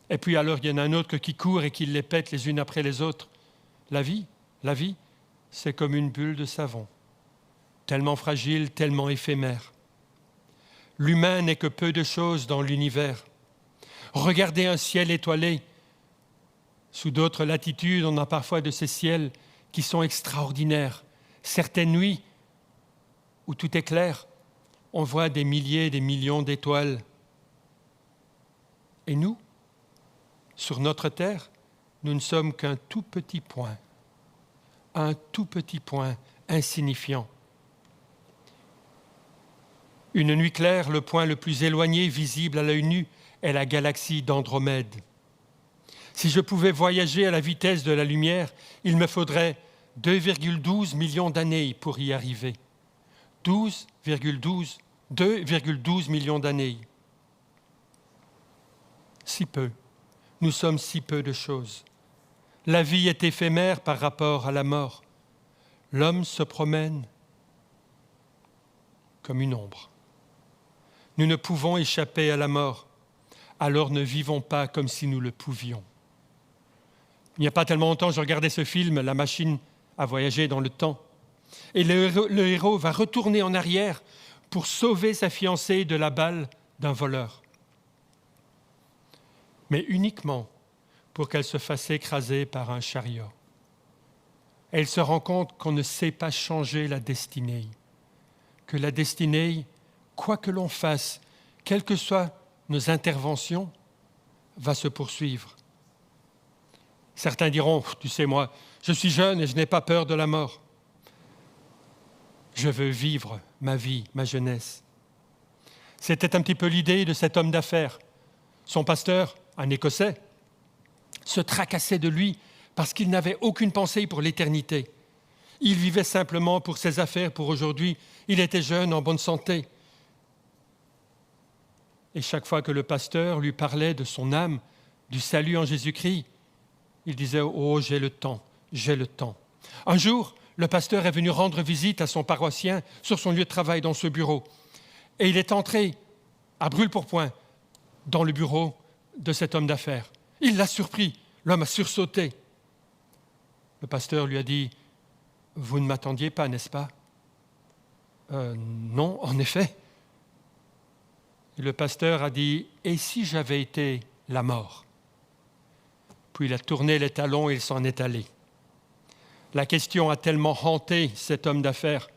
S3: et puis alors il y en a un autre qui court et qui les pète les unes après les autres. La vie, c'est comme une bulle de savon, tellement fragile, tellement éphémère. L'humain n'est que peu de choses dans l'univers. Regardez un ciel étoilé. Sous d'autres latitudes, on a parfois de ces ciels qui sont extraordinaires. Certaines nuits, où tout est clair, on voit des milliers, des millions d'étoiles. Et nous, sur notre terre, nous ne sommes qu'un tout petit point insignifiant. Une nuit claire, le point le plus éloigné, visible à l'œil nu, est la galaxie d'Andromède. Si je pouvais voyager à la vitesse de la lumière, il me faudrait 2,12 millions d'années pour y arriver. 2,12 millions d'années. Si peu. Nous sommes si peu de choses. La vie est éphémère par rapport à la mort. L'homme se promène comme une ombre. Nous ne pouvons échapper à la mort, alors ne vivons pas comme si nous le pouvions. Il n'y a pas tellement longtemps, je regardais ce film, La machine à voyager dans le temps. Et le héros va retourner en arrière pour sauver sa fiancée de la balle d'un voleur. Mais uniquement pour qu'elle se fasse écraser par un chariot. Et il se rend compte qu'on ne sait pas changer la destinée, que la destinée, quoi que l'on fasse, quelles que soient nos interventions, va se poursuivre. Certains diront, tu sais moi, je suis jeune et je n'ai pas peur de la mort. Je veux vivre ma vie, ma jeunesse. C'était un petit peu l'idée de cet homme d'affaires. Son pasteur, un Écossais, se tracassait de lui parce qu'il n'avait aucune pensée pour l'éternité. Il vivait simplement pour ses affaires, pour aujourd'hui. Il était jeune, en bonne santé. Et chaque fois que le pasteur lui parlait de son âme, du salut en Jésus-Christ, il disait « Oh, j'ai le temps, j'ai le temps ». Un jour, le pasteur est venu rendre visite à son paroissien sur son lieu de travail dans ce bureau. Et il est entré à brûle-pourpoint dans le bureau de cet homme d'affaires. Il l'a surpris, l'homme a sursauté. Le pasteur lui a dit « Vous ne m'attendiez pas, n'est-ce pas ?»« Non, en effet. » Et le pasteur a dit « Et si j'avais été la mort ?» Puis il a tourné les talons et il s'en est allé. La question a tellement hanté cet homme d'affaires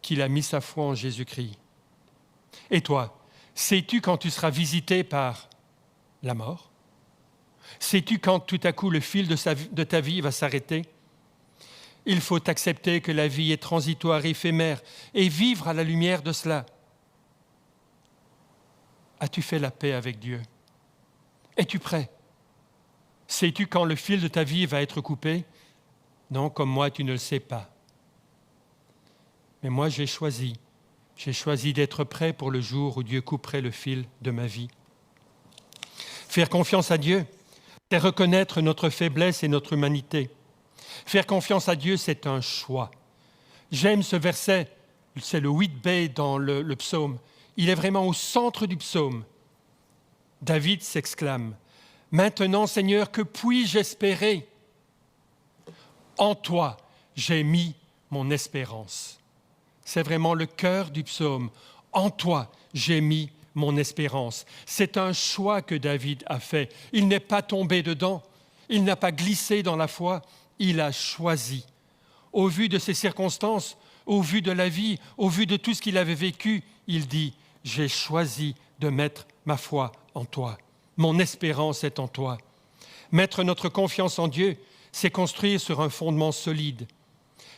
S3: qu'il a mis sa foi en Jésus-Christ. Et toi, sais-tu quand tu seras visité par la mort? Sais-tu quand tout à coup le fil de ta vie va s'arrêter? Il faut accepter que la vie est transitoire, éphémère, et vivre à la lumière de cela. As-tu fait la paix avec Dieu? Es-tu prêt? Sais-tu quand le fil de ta vie va être coupé? Non, comme moi, tu ne le sais pas. Mais moi, j'ai choisi d'être prêt pour le jour où Dieu couperait le fil de ma vie. Faire confiance à Dieu, c'est reconnaître notre faiblesse et notre humanité. Faire confiance à Dieu, c'est un choix. J'aime ce verset, c'est le 8b dans le psaume. Il est vraiment au centre du psaume. David s'exclame, « Maintenant, Seigneur, que puis-je espérer? En toi, j'ai mis mon espérance. » C'est vraiment le cœur du psaume. « En toi, j'ai mis mon espérance. » C'est un choix que David a fait. Il n'est pas tombé dedans. Il n'a pas glissé dans la foi. Il a choisi. Au vu de ses circonstances, au vu de la vie, au vu de tout ce qu'il avait vécu, il dit « J'ai choisi de mettre ma foi en toi. Mon espérance est en toi. » Mettre notre confiance en Dieu, c'est construire sur un fondement solide.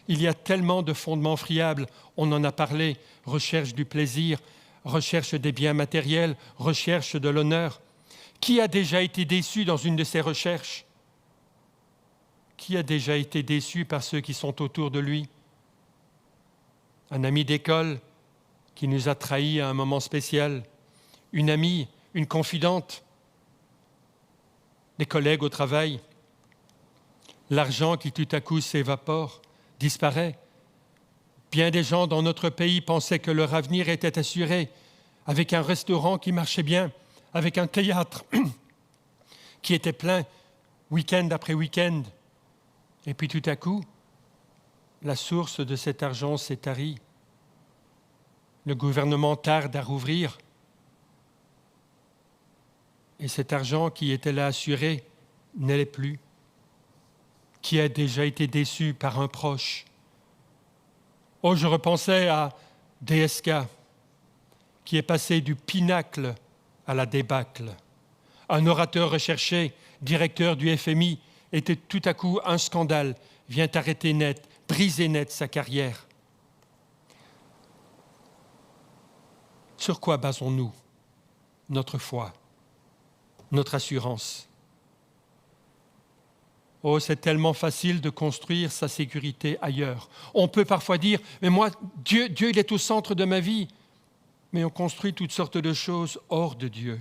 S3: Il y a tellement de fondements friables, on en a parlé, recherche du plaisir, recherche des biens matériels, recherche de l'honneur. Qui a déjà été déçu dans une de ces recherches? Qui a déjà été déçu par ceux qui sont autour de lui? Un ami d'école qui nous a trahis à un moment spécial, une amie, une confidente, des collègues au travail, l'argent qui tout à coup s'évapore, disparaît. Bien des gens dans notre pays pensaient que leur avenir était assuré, avec un restaurant qui marchait bien, avec un théâtre qui était plein week-end après week-end. Et puis tout à coup, la source de cet argent s'est tarie. Le gouvernement tarde à rouvrir. Et cet argent qui était là assuré ne l'est plus. Qui a déjà été déçu par un proche. Oh, je repensais à DSK, qui est passé du pinacle à la débâcle. Un orateur recherché, directeur du FMI, était tout à coup un scandale, vient arrêter net, briser net sa carrière. Sur quoi basons-nous notre foi, notre assurance? Oh, c'est tellement facile de construire sa sécurité ailleurs. On peut parfois dire, mais moi, Dieu, il est au centre de ma vie. Mais on construit toutes sortes de choses hors de Dieu.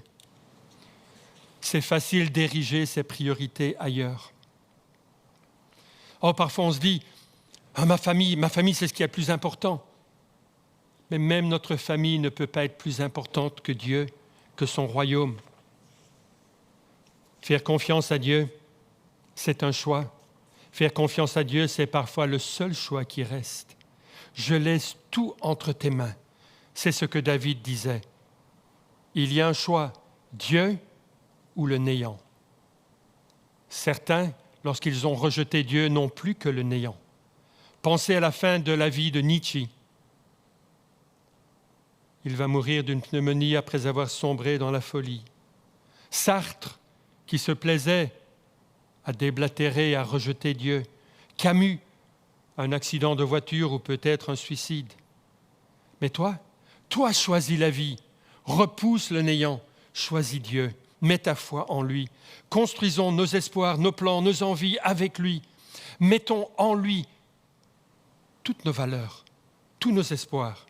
S3: C'est facile d'ériger ses priorités ailleurs. Oh, parfois on se dit, ma famille, c'est ce qui est le plus important. Mais même notre famille ne peut pas être plus importante que Dieu, que son royaume. Faire confiance à Dieu, c'est un choix. Faire confiance à Dieu, c'est parfois le seul choix qui reste. Je laisse tout entre tes mains. C'est ce que David disait. Il y a un choix, Dieu ou le néant. Certains, lorsqu'ils ont rejeté Dieu, n'ont plus que le néant. Pensez à la fin de la vie de Nietzsche. Il va mourir d'une pneumonie après avoir sombré dans la folie. Sartre, qui se plaisait à déblatérer, à rejeter Dieu. Camus, un accident de voiture ou peut-être un suicide. Mais toi choisis la vie, repousse le néant, choisis Dieu, mets ta foi en lui. Construisons nos espoirs, nos plans, nos envies avec lui. Mettons en lui toutes nos valeurs, tous nos espoirs.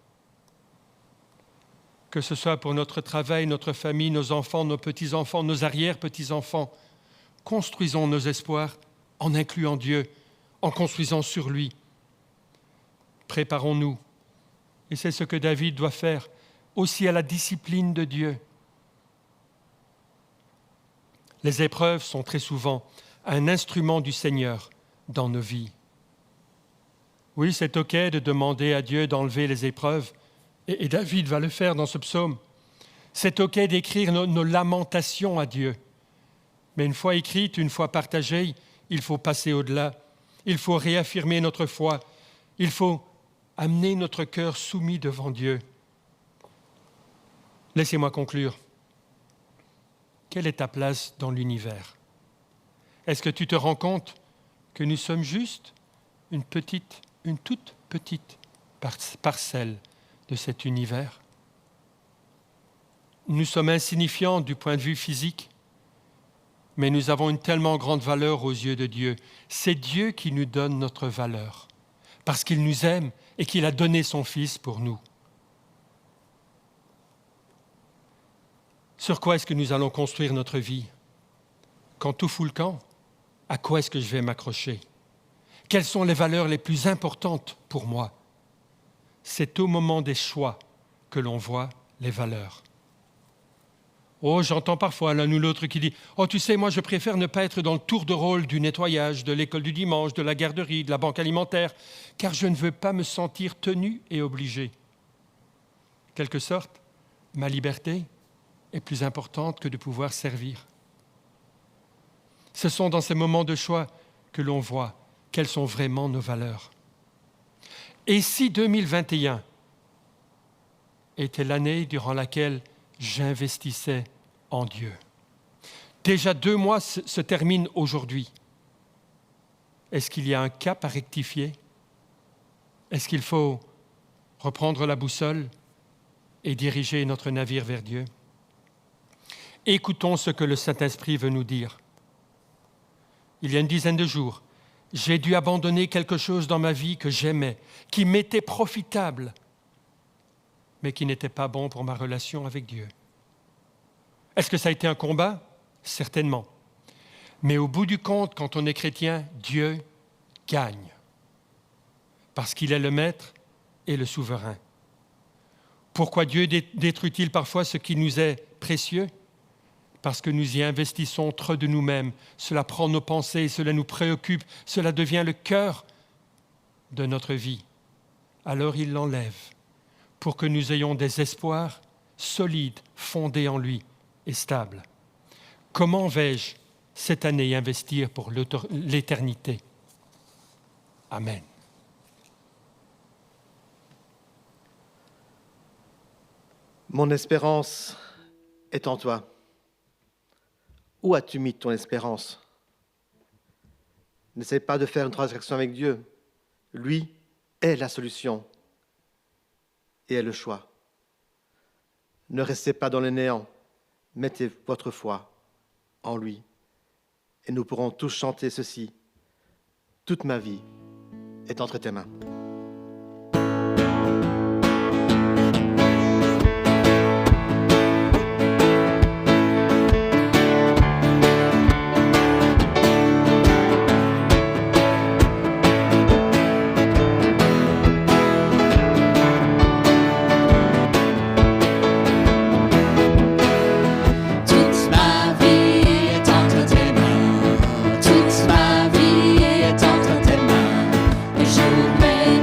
S3: Que ce soit pour notre travail, notre famille, nos enfants, nos petits-enfants, nos arrière-petits-enfants, construisons nos espoirs en incluant Dieu, en construisant sur lui. Préparons-nous. Et c'est ce que David doit faire, aussi à la discipline de Dieu. Les épreuves sont très souvent un instrument du Seigneur dans nos vies. Oui, c'est OK de demander à Dieu d'enlever les épreuves, et David va le faire dans ce psaume. C'est OK d'écrire nos lamentations à Dieu. Mais une fois écrite, une fois partagée, il faut passer au-delà. Il faut réaffirmer notre foi. Il faut amener notre cœur soumis devant Dieu. Laissez-moi conclure. Quelle est ta place dans l'univers? Est-ce que tu te rends compte que nous sommes juste une toute petite parcelle de cet univers? Nous sommes insignifiants du point de vue physique, mais nous avons une tellement grande valeur aux yeux de Dieu. C'est Dieu qui nous donne notre valeur, parce qu'il nous aime et qu'il a donné son Fils pour nous. Sur quoi est-ce que nous allons construire notre vie? Quand tout fout le camp, à quoi est-ce que je vais m'accrocher? Quelles sont les valeurs les plus importantes pour moi? C'est au moment des choix que l'on voit les valeurs. Oh, j'entends parfois l'un ou l'autre qui dit « Oh, tu sais, moi, je préfère ne pas être dans le tour de rôle du nettoyage, de l'école du dimanche, de la garderie, de la banque alimentaire, car je ne veux pas me sentir tenu et obligé. » Quelque sorte, ma liberté est plus importante que de pouvoir servir. Ce sont dans ces moments de choix que l'on voit quelles sont vraiment nos valeurs. Et si 2021 était l'année durant laquelle j'investissais en Dieu? Déjà 2 mois se terminent aujourd'hui. Est-ce qu'il y a un cap à rectifier? Est-ce qu'il faut reprendre la boussole et diriger notre navire vers Dieu? Écoutons ce que le Saint-Esprit veut nous dire. Il y a une dizaine de jours, j'ai dû abandonner quelque chose dans ma vie que j'aimais, qui m'était profitable, mais qui n'était pas bon pour ma relation avec Dieu. Est-ce que ça a été un combat? Certainement. Mais au bout du compte, quand on est chrétien, Dieu gagne, parce qu'il est le maître et le souverain. Pourquoi Dieu détruit-il parfois ce qui nous est précieux? Parce que nous y investissons trop de nous-mêmes. Cela prend nos pensées, cela nous préoccupe, cela devient le cœur de notre vie. Alors il l'enlève pour que nous ayons des espoirs solides, fondés en lui et stables. Comment vais-je cette année investir pour l'éternité? Amen.
S1: Mon espérance est en toi. Où as-tu mis ton espérance? N'essaie pas de faire une transaction avec Dieu. Lui est la solution et est le choix. Ne restez pas dans le néant. Mettez votre foi en lui. Et nous pourrons tous chanter ceci. Toute ma vie est entre tes mains.
S2: Toute ma vie est entre tes mains. Toute ma vie est entre tes mains. Les jours, mes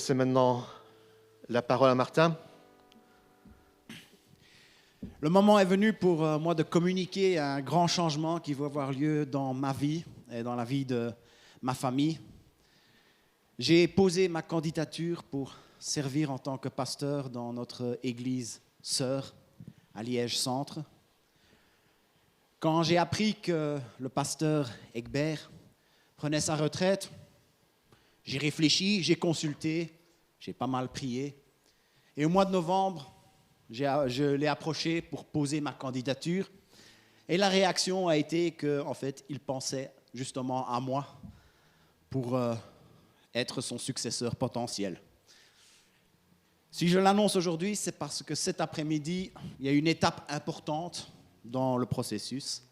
S1: laisser maintenant la parole à Martin.
S4: Le moment est venu pour moi de communiquer un grand changement qui va avoir lieu dans ma vie et dans la vie de ma famille. J'ai posé ma candidature pour servir en tant que pasteur dans notre église sœur à Liège Centre. Quand j'ai appris que le pasteur Egbert prenait sa retraite, j'ai réfléchi, j'ai consulté, j'ai pas mal prié. Et au mois de novembre, je l'ai approché pour poser ma candidature. Et la réaction a été qu'en fait, il pensait justement à moi pour être son successeur potentiel. Si je l'annonce aujourd'hui, c'est parce que cet après-midi, il y a une étape importante dans le processus.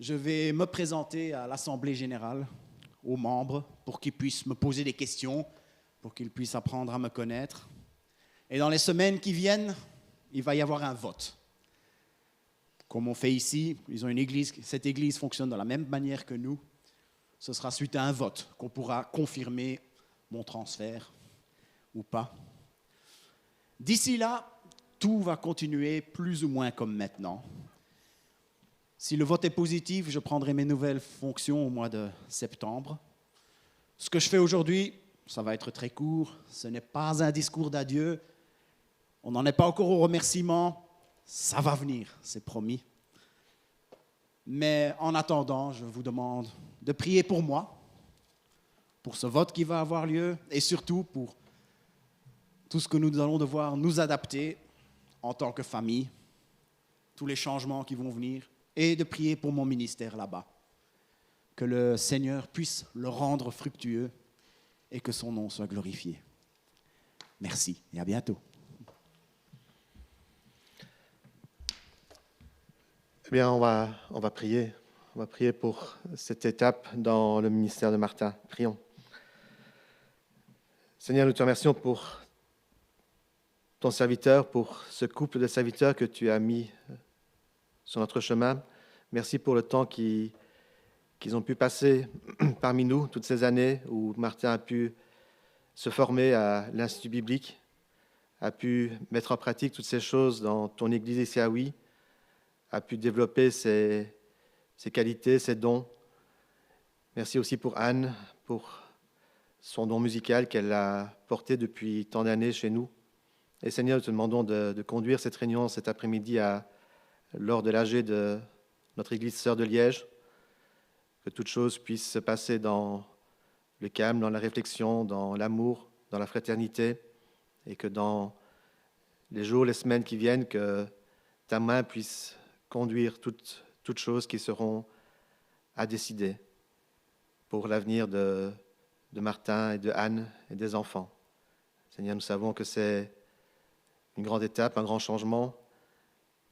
S4: Je vais me présenter à l'Assemblée générale, aux membres, pour qu'ils puissent me poser des questions, pour qu'ils puissent apprendre à me connaître. Et dans les semaines qui viennent, il va y avoir un vote. Comme on fait ici, ils ont une église, cette église fonctionne de la même manière que nous. Ce sera suite à un vote qu'on pourra confirmer mon transfert ou pas. D'ici là, tout va continuer plus ou moins comme maintenant. Si le vote est positif, je prendrai mes nouvelles fonctions au mois de septembre. Ce que je fais aujourd'hui, ça va être très court. Ce n'est pas un discours d'adieu. On n'en est pas encore au remerciement. Ça va venir, c'est promis. Mais en attendant, je vous demande de prier pour moi, pour ce vote qui va avoir lieu, et surtout pour tout ce que nous allons devoir nous adapter en tant que famille, tous les changements qui vont venir, et de prier pour mon ministère là-bas. Que le Seigneur puisse le rendre fructueux et que son nom soit glorifié. Merci et à bientôt.
S1: Eh bien, on va prier. On va prier pour cette étape dans le ministère de Martin. Prions. Seigneur, nous te remercions pour ton serviteur, pour ce couple de serviteurs que tu as mis sur notre chemin. Merci pour le temps qu'ils ont pu passer parmi nous, toutes ces années où Martin a pu se former à l'Institut biblique, a pu mettre en pratique toutes ces choses dans ton église ici à Oui, a pu développer ses qualités, ses dons. Merci aussi pour Anne, pour son don musical qu'elle a porté depuis tant d'années chez nous. Et Seigneur, nous te demandons de conduire cette réunion cet après-midi lors de l'AG de notre Église sœur de Liège, que toute chose puisse se passer dans le calme, dans la réflexion, dans l'amour, dans la fraternité, et que dans les jours, les semaines qui viennent, que ta main puisse conduire toutes choses qui seront à décider pour l'avenir de Martin et de Anne et des enfants. Seigneur, nous savons que c'est une grande étape, un grand changement,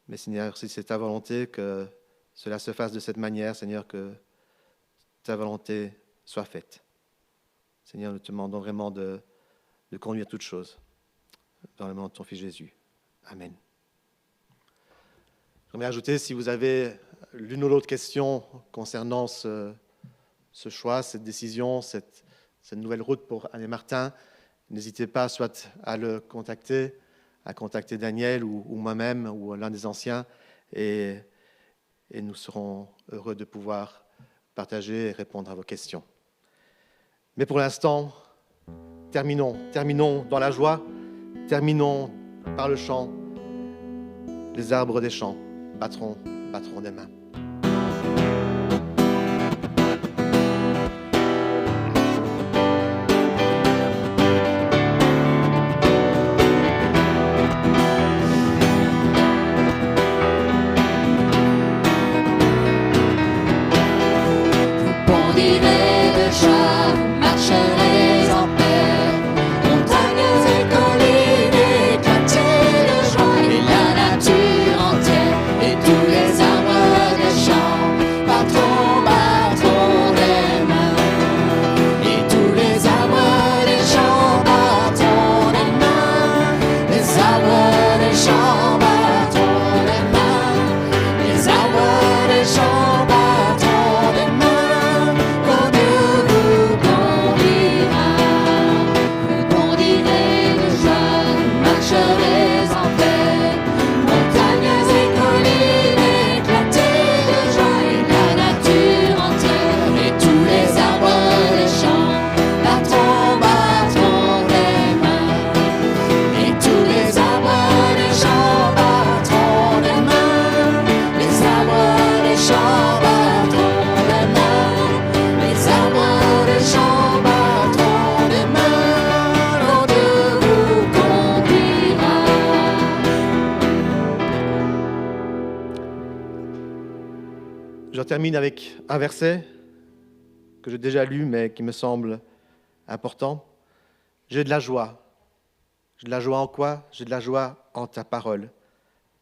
S1: mais Seigneur, si c'est ta volonté que cela se fasse de cette manière, Seigneur, que ta volonté soit faite. Seigneur, nous te demandons vraiment de conduire toutes choses dans le nom de ton Fils Jésus. Amen. J'aimerais ajouter, si vous avez l'une ou l'autre question concernant ce choix, cette décision, cette nouvelle route pour Anne et Martin, n'hésitez pas soit à le contacter, à contacter Daniel ou moi-même ou l'un des anciens, et nous serons heureux de pouvoir partager et répondre à vos questions. Mais pour l'instant, terminons dans la joie, terminons par le chant. Les arbres des champs battront des mains.
S2: Bondirez de joie, marcherez en paix. Montagnes et collines éclatez de joie, et la nature entière, et tous les arbres
S1: Je termine avec un verset que j'ai déjà lu, mais qui me semble important. J'ai de la joie. J'ai de la joie en quoi? J'ai de la joie en ta parole,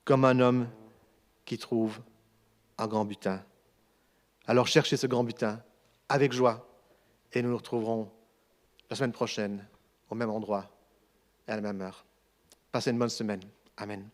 S1: comme un homme qui trouve un grand butin. Alors cherchez ce grand butin avec joie et nous nous retrouverons la semaine prochaine au même endroit et à la même heure. Passez une bonne semaine. Amen.